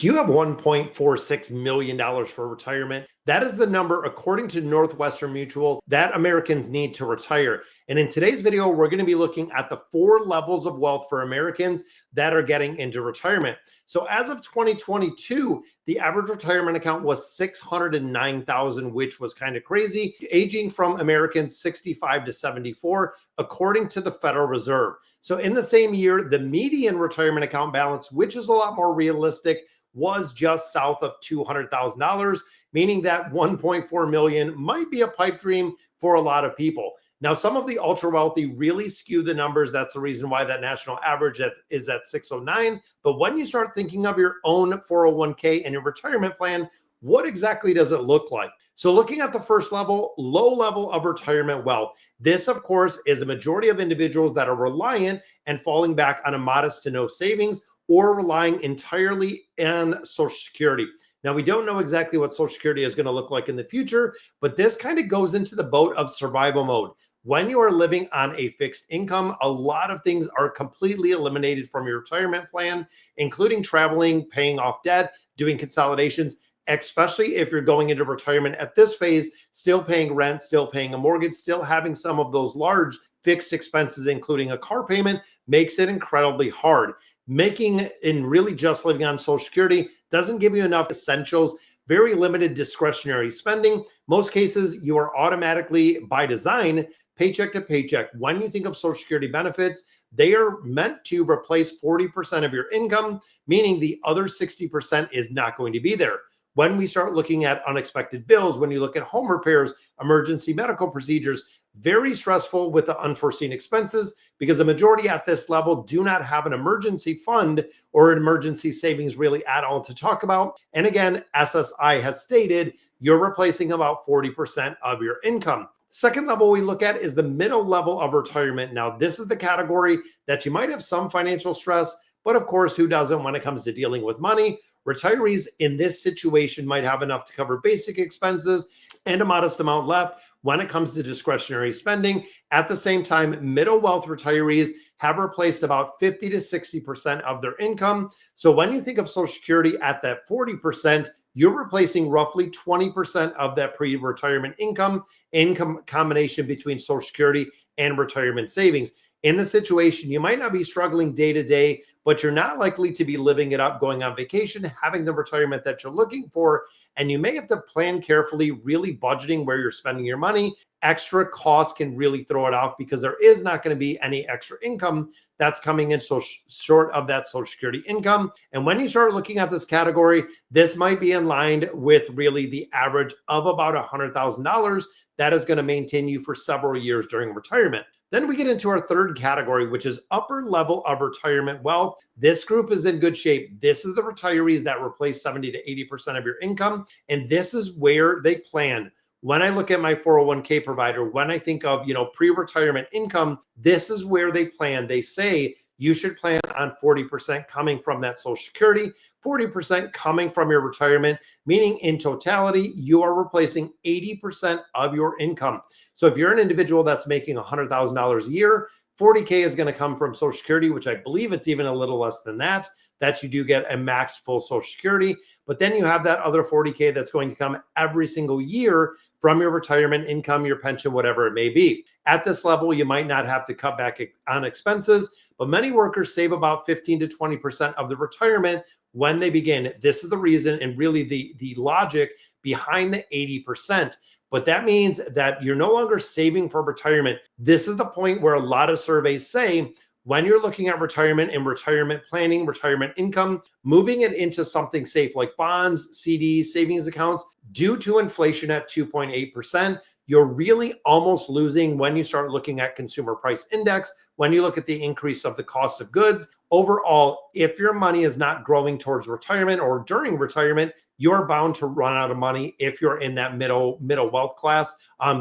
Do you have $1.46 million for retirement? That is the number, according to Northwestern Mutual, that Americans need to retire. And in today's video, we're going to be looking at the 4 levels of wealth for Americans that are getting into retirement. So as of 2022, the average retirement account was $609,000, which was kind of crazy, aging from Americans 65 to 74, according to the Federal Reserve. So in the same year, the median retirement account balance, which is a lot more realistic, was just south of $200,000, meaning that 1.4 million might be a pipe dream for a lot of people. Now, some of the ultra wealthy really skew the numbers. That's the reason why that national average is at 609. But when you start thinking of your own 401k and your retirement plan, what exactly does it look like? So looking at the first level, low level of retirement wealth. This, of course, is a majority of individuals that are reliant and falling back on a modest to no savings or relying entirely on Social Security. Now, we don't know exactly what Social Security is going to look like in the future, but this kind of goes into the boat of survival mode. When you are living on a fixed income, a lot of things are completely eliminated from your retirement plan, including traveling, paying off debt, doing consolidations, especially if you're going into retirement at this phase, still paying rent, still paying a mortgage, still having some of those large fixed expenses, including a car payment, makes it incredibly hard. Making and really just living on Social Security doesn't give you enough essentials, very limited discretionary spending. Most cases, you are automatically, by design, paycheck to paycheck. When you think of Social Security benefits, they are meant to replace 40% of your income, meaning the other 60% is not going to be there. When we start looking at unexpected bills, when you look at home repairs, emergency medical procedures, very stressful with the unforeseen expenses because the majority at this level do not have an emergency fund or an emergency savings really at all to talk about. And again, SSI has stated you're replacing about 40% of your income. Second level we look at is the middle level of retirement. Now, this is the category that you might have some financial stress, but of course, who doesn't when it comes to dealing with money? Retirees in this situation might have enough to cover basic expenses and a modest amount left when it comes to discretionary spending. At the same time, middle wealth retirees have replaced about 50 to 60% of their income. So when you think of Social Security at that 40%, you're replacing roughly 20% of that pre-retirement income combination between Social Security and retirement savings. In the situation, you might not be struggling day to day, but you're not likely to be living it up, going on vacation, having the retirement that you're looking for. And you may have to plan carefully, really budgeting where you're spending your money. Extra costs can really throw it off because there is not going to be any extra income that's coming in so short of that Social Security income. And when you start looking at this category, this might be in line with really the average of about $100,000 that is going to maintain you for several years during retirement. Then we get into our third category, which is upper level of retirement wealth. This group is in good shape. This is the retirees that replace 70 to 80% of your income. And this is where they plan. When I look at my 401k provider, when I think of, pre-retirement income, this is where they plan. They say you should plan on 40% coming from that Social Security, 40% coming from your retirement, meaning in totality, you are replacing 80% of your income. So if you're an individual that's making $100,000 a year, 40K is going to come from Social Security, which I believe it's even a little less than that you do get a max full Social Security. But then you have that other 40K that's going to come every single year from your retirement income, your pension, whatever it may be. At this level, you might not have to cut back on expenses, but many workers save about 15 to 20% of the retirement when they begin. This is the reason and really the logic behind the 80%. But that means that you're no longer saving for retirement. This is the point where a lot of surveys say when you're looking at retirement and retirement planning, retirement income, moving it into something safe like bonds, CDs, savings accounts, due to inflation at 2.8%, you're really almost losing when you start looking at consumer price index, when you look at the increase of the cost of goods. Overall, if your money is not growing towards retirement or during retirement, you're bound to run out of money if you're in that middle wealth class.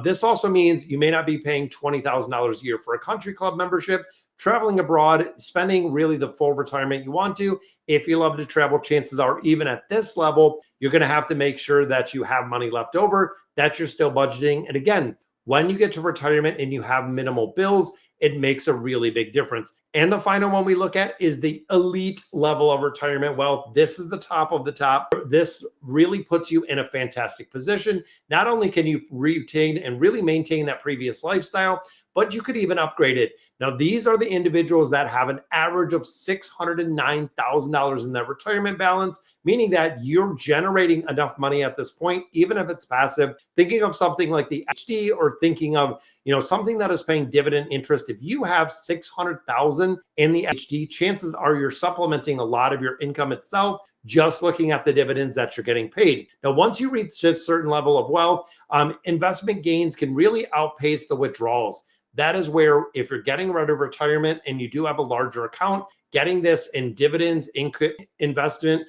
This also means you may not be paying $20,000 a year for a country club membership, traveling abroad, spending really the full retirement you want to. If you love to travel, chances are even at this level, you're going to have to make sure that you have money left over, that you're still budgeting. And again, when you get to retirement and you have minimal bills, it makes a really big difference. And the final one we look at is the elite level of retirement wealth. This is the top of the top. This really puts you in a fantastic position. Not only can you retain and really maintain that previous lifestyle, but you could even upgrade it. Now, these are the individuals that have an average of $609,000 in their retirement balance, meaning that you're generating enough money at this point, even if it's passive. Thinking of something like the HD, or thinking of, something that is paying dividend interest. If you have 600,000 in the HD, chances are you're supplementing a lot of your income itself, just looking at the dividends that you're getting paid. Now, once you reach a certain level of wealth, investment gains can really outpace the withdrawals. That is where, if you're getting ready to retirement and you do have a larger account, getting this in dividends, investment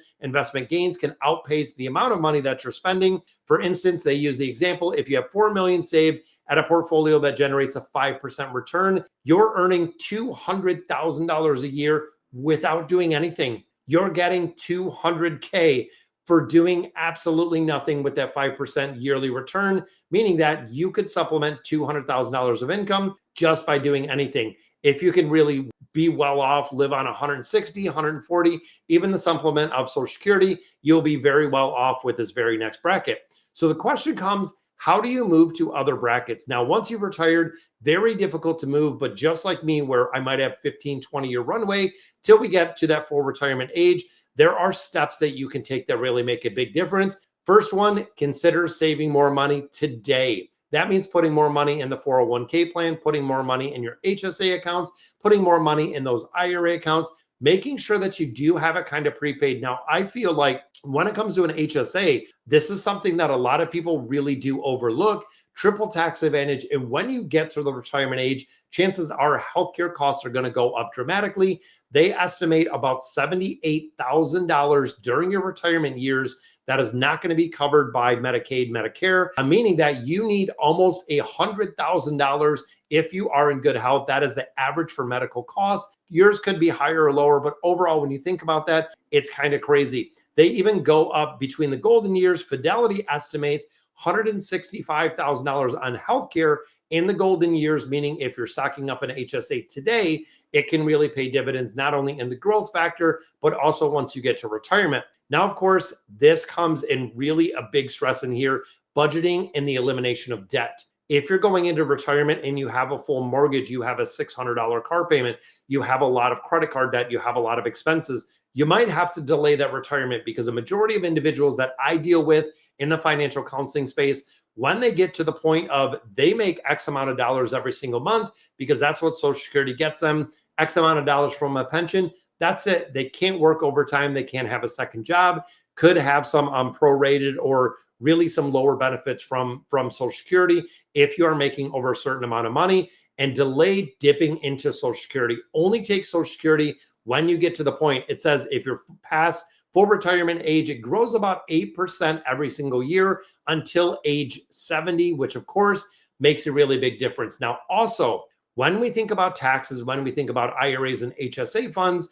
gains can outpace the amount of money that you're spending. For instance, they use the example, if you have $4 million saved at a portfolio that generates a 5% return, you're earning $200,000 a year without doing anything. You're getting $200K for doing absolutely nothing with that 5% yearly return, meaning that you could supplement $200,000 of income just by doing anything. If you can really be well off, live on 160, 140, even the supplement of Social Security, you'll be very well off with this very next bracket. So the question comes, how do you move to other brackets? Now, once you've retired, very difficult to move, but just like me, where I might have 15, 20-year runway till we get to that full retirement age, there are steps that you can take that really make a big difference. First one, consider saving more money today. That means putting more money in the 401k plan, putting more money in your HSA accounts, putting more money in those IRA accounts, making sure that you do have it kind of prepaid. Now, I feel like when it comes to an HSA, this is something that a lot of people really do overlook. Triple tax advantage. And when you get to the retirement age, chances are healthcare costs are going to go up dramatically. They estimate about $78,000 during your retirement years that is not going to be covered by Medicaid, Medicare, meaning that you need almost $100,000 if you are in good health. That is the average for medical costs. Yours could be higher or lower, but overall, when you think about that, it's kind of crazy. They even go up between the golden years. Fidelity estimates $165,000 on healthcare in the golden years, meaning if you're stocking up an HSA today, it can really pay dividends, not only in the growth factor, but also once you get to retirement. Now, of course, this comes in really a big stress in here, budgeting and the elimination of debt. If you're going into retirement and you have a full mortgage, you have a $600 car payment, you have a lot of credit card debt, you have a lot of expenses, you might have to delay that retirement, because a majority of individuals that I deal with in the financial counseling space, when they get to the point of they make X amount of dollars every single month, because that's what Social Security gets them, X amount of dollars from a pension, that's it. They can't work overtime. They can't have a second job, could have some prorated or really some lower benefits from Social Security if you are making over a certain amount of money, and delay dipping into Social Security. Only take Social Security when you get to the point. It says if you're past full retirement age, it grows about 8% every single year until age 70, which of course makes a really big difference. Now, also, when we think about taxes, when we think about IRAs and HSA funds,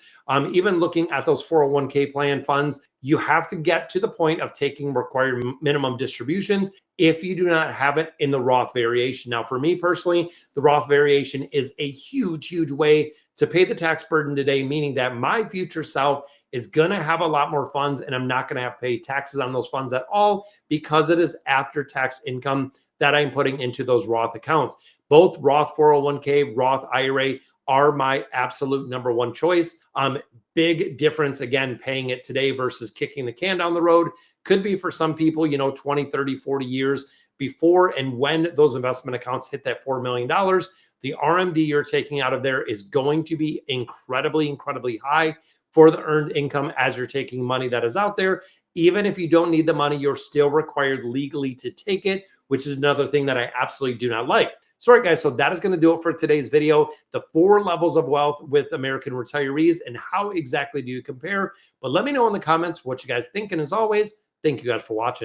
even looking at those 401k plan funds, you have to get to the point of taking required minimum distributions if you do not have it in the Roth variation. Now, for me personally, the Roth variation is a huge, huge way to pay the tax burden today, meaning that my future self is going to have a lot more funds, and I'm not going to have to pay taxes on those funds at all, because it is after-tax income that I'm putting into those Roth accounts. Both Roth 401k, Roth IRA are my absolute number one choice. Big difference, again, paying it today versus kicking the can down the road. Could be for some people, 20, 30, 40 years before and when those investment accounts hit that $4 million. The RMD you're taking out of there is going to be incredibly, incredibly high for the earned income as you're taking money that is out there. Even if you don't need the money, you're still required legally to take it, which is another thing that I absolutely do not like. So, all right, guys, so that is going to do it for today's video. The 4 levels of wealth with American retirees and how exactly do you compare? But let me know in the comments what you guys think. And as always, thank you guys for watching.